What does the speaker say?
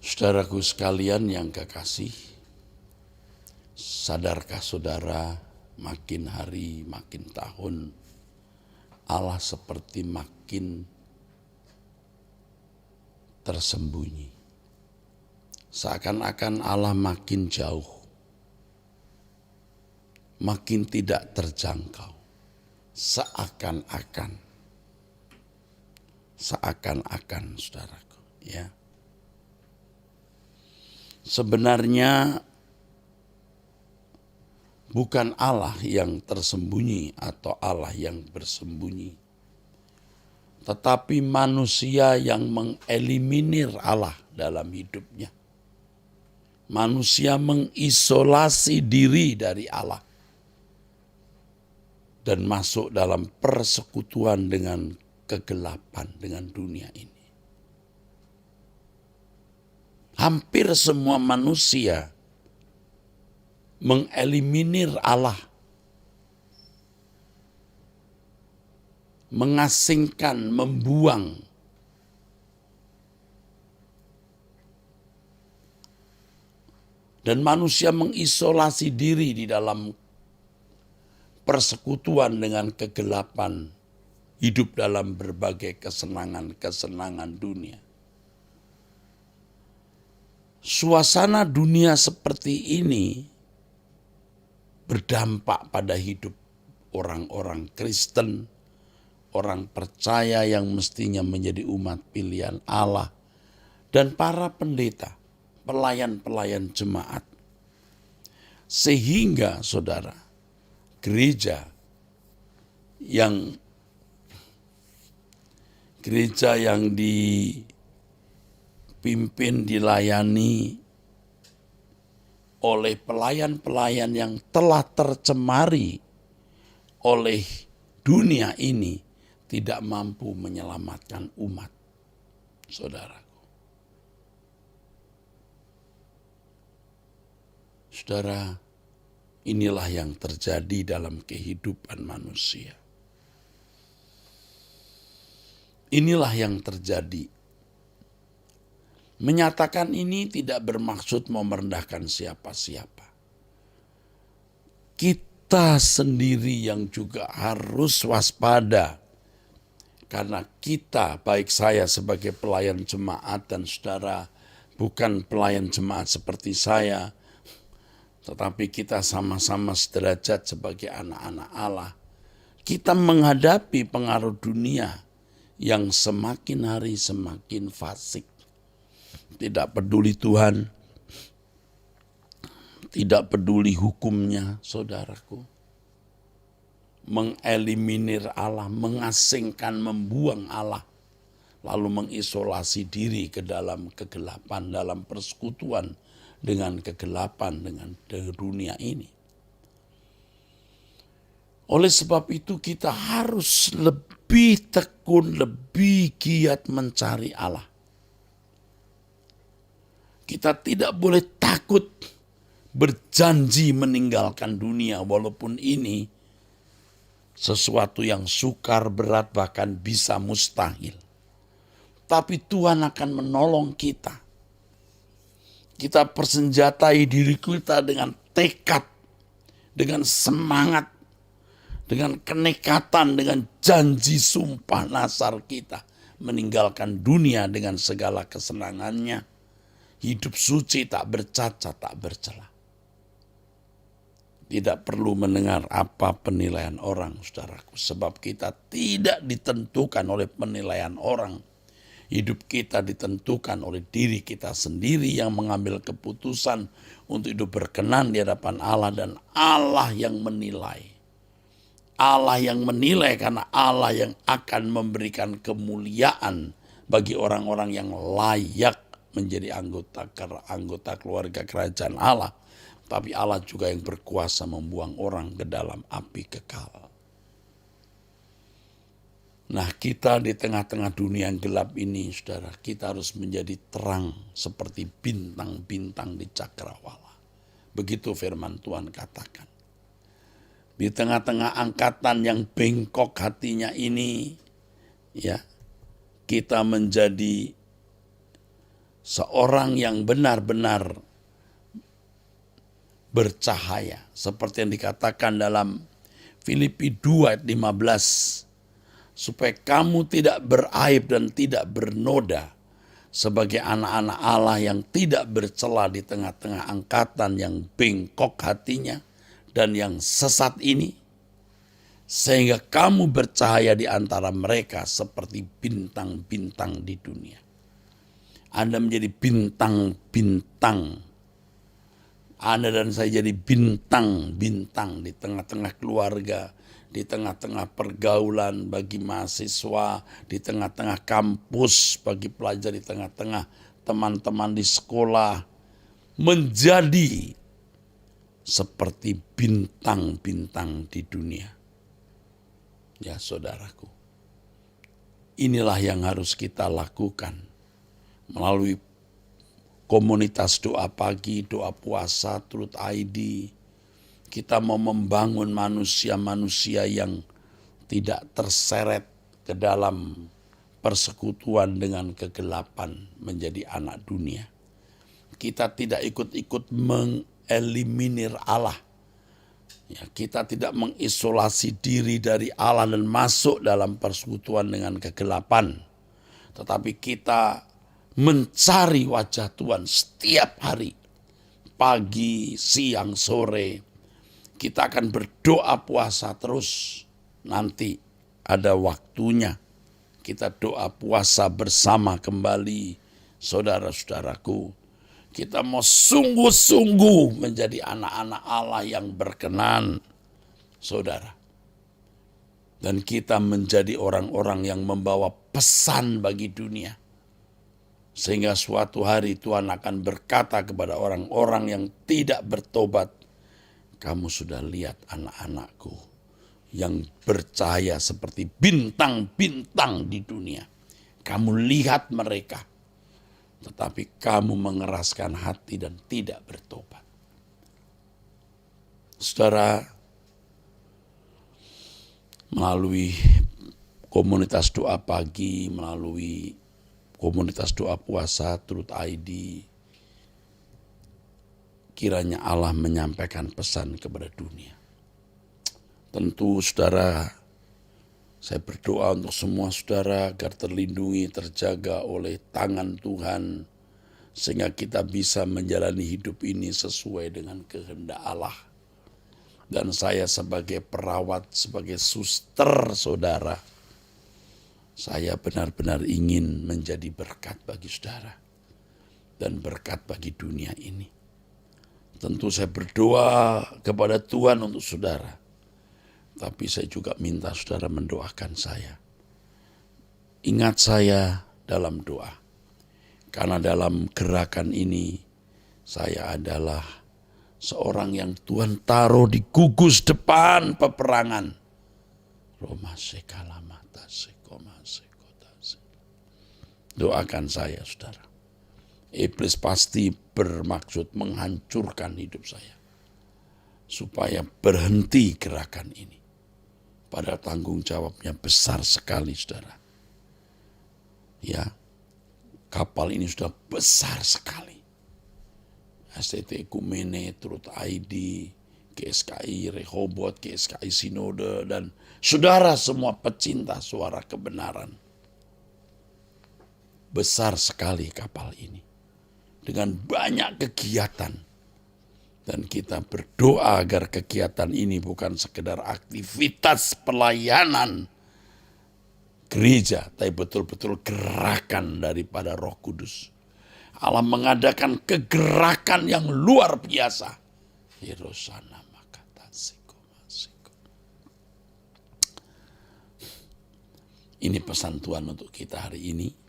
Saudaraku sekalian yang kekasih, sadarkah saudara makin hari makin tahun Allah seperti makin tersembunyi. Seakan-akan Allah makin jauh, makin tidak terjangkau. Seakan-akan saudaraku, ya. Sebenarnya bukan Allah yang tersembunyi atau Allah yang bersembunyi, tetapi manusia yang mengeliminir Allah dalam hidupnya. Manusia mengisolasi diri dari Allah dan masuk dalam persekutuan dengan kegelapan, dengan dunia ini. Hampir semua manusia mengeliminir Allah, mengasingkan, membuang. Dan manusia mengisolasi diri di dalam persekutuan dengan kegelapan, hidup dalam berbagai kesenangan dunia. Suasana dunia seperti ini berdampak pada hidup orang-orang Kristen, orang percaya yang mestinya menjadi umat pilihan Allah, dan para pendeta, pelayan-pelayan jemaat. Sehingga saudara, gereja yang dipimpin, dilayani oleh pelayan-pelayan yang telah tercemari oleh dunia ini tidak mampu menyelamatkan umat, saudaraku. Saudara, inilah yang terjadi dalam kehidupan manusia. Inilah yang terjadi. Menyatakan ini tidak bermaksud mau merendahkan siapa-siapa. Kita sendiri yang juga harus waspada. Karena kita, baik saya sebagai pelayan jemaat dan saudara bukan pelayan jemaat seperti saya, tetapi kita sama-sama sederajat sebagai anak-anak Allah. Kita menghadapi pengaruh dunia yang semakin hari semakin fasik. Tidak peduli Tuhan, tidak peduli hukumnya, saudaraku. Mengeliminir Allah, mengasingkan, membuang Allah, lalu mengisolasi diri ke dalam kegelapan, dalam persekutuan dengan kegelapan, dengan dunia ini. Oleh sebab itu kita harus lebih tekun, lebih giat mencari Allah. Kita tidak boleh takut berjanji meninggalkan dunia, walaupun ini sesuatu yang sukar, berat, bahkan bisa mustahil. Tapi Tuhan akan menolong kita. Kita persenjatai diri kita dengan tekad, dengan semangat, dengan kenekatan, dengan janji sumpah nazar kita. Meninggalkan dunia dengan segala kesenangannya. Hidup suci, tak bercacat, tak bercela. Tidak perlu mendengar apa penilaian orang, saudaraku. Sebab kita tidak ditentukan oleh penilaian orang. Hidup kita ditentukan oleh diri kita sendiri yang mengambil keputusan untuk hidup berkenan di hadapan Allah. Dan Allah yang menilai. Allah yang menilai karena Allah yang akan memberikan kemuliaan bagi orang-orang yang layak menjadi anggota keluarga kerajaan Allah. Tapi Allah juga yang berkuasa membuang orang ke dalam api kekal. Nah, kita di tengah-tengah dunia yang gelap ini, saudara, kita harus menjadi terang seperti bintang-bintang di cakrawala. Begitu firman Tuhan katakan. Di tengah-tengah angkatan yang bengkok hatinya ini, ya, kita menjadi seorang yang benar-benar bercahaya. Seperti yang dikatakan dalam Filipi 2 ayat 15. Supaya kamu tidak beraib dan tidak bernoda sebagai anak-anak Allah yang tidak bercela di tengah-tengah angkatan yang bengkok hatinya dan yang sesat ini. Sehingga kamu bercahaya di antara mereka seperti bintang-bintang di dunia. Anda menjadi bintang-bintang. Anda dan saya jadi bintang-bintang di tengah-tengah keluarga, di tengah-tengah pergaulan bagi mahasiswa, di tengah-tengah kampus bagi pelajar, di tengah-tengah teman-teman di sekolah, menjadi seperti bintang-bintang di dunia. Ya saudaraku, inilah yang harus kita lakukan melalui komunitas doa pagi, doa puasa, Truth ID. Kita mau membangun manusia-manusia yang tidak terseret ke dalam persekutuan dengan kegelapan menjadi anak dunia. Kita tidak ikut-ikut mengeliminir Allah. Ya, kita tidak mengisolasi diri dari Allah dan masuk dalam persekutuan dengan kegelapan. Tetapi kita mencari wajah Tuhan setiap hari, pagi, siang, sore. Kita akan berdoa puasa terus. Nanti ada waktunya kita doa puasa bersama kembali, saudara-saudaraku. Kita mau sungguh-sungguh menjadi anak-anak Allah yang berkenan, saudara. Dan kita menjadi orang-orang yang membawa pesan bagi dunia. Sehingga suatu hari Tuhan akan berkata kepada orang-orang yang tidak bertobat, kamu sudah lihat anak-anakku yang bercahaya seperti bintang-bintang di dunia. Kamu lihat mereka, tetapi kamu mengeraskan hati dan tidak bertobat. Saudara, melalui komunitas doa pagi, melalui komunitas doa puasa, Truth ID, kiranya Allah menyampaikan pesan kepada dunia. Tentu saudara, saya berdoa untuk semua saudara agar terlindungi, terjaga oleh tangan Tuhan, sehingga kita bisa menjalani hidup ini sesuai dengan kehendak Allah. Dan saya sebagai perawat, sebagai suster saudara, saya benar-benar ingin menjadi berkat bagi saudara dan berkat bagi dunia ini. Tentu saya berdoa kepada Tuhan untuk saudara, tapi saya juga minta saudara mendoakan saya. Ingat saya dalam doa, karena dalam gerakan ini saya adalah seorang yang Tuhan taruh di gugus depan peperangan. Roma sekalamata sekoma sekotase. Doakan saya, saudara. Iblis pasti bermaksud menghancurkan hidup saya, supaya berhenti gerakan ini. Padahal tanggung jawabnya besar sekali, saudara. Ya, kapal ini sudah besar sekali. STT Ekumene, Truth ID, GSKI Rehoboth, GSKI Sinode, dan saudara semua pecinta suara kebenaran. Besar sekali kapal ini, dengan banyak kegiatan. Dan kita berdoa agar kegiatan ini bukan sekedar aktivitas pelayanan gereja, tapi betul-betul gerakan daripada Roh Kudus. Allah mengadakan kegerakan yang luar biasa. Hirosana makata siko masiko. Ini pesan Tuhan untuk kita hari ini.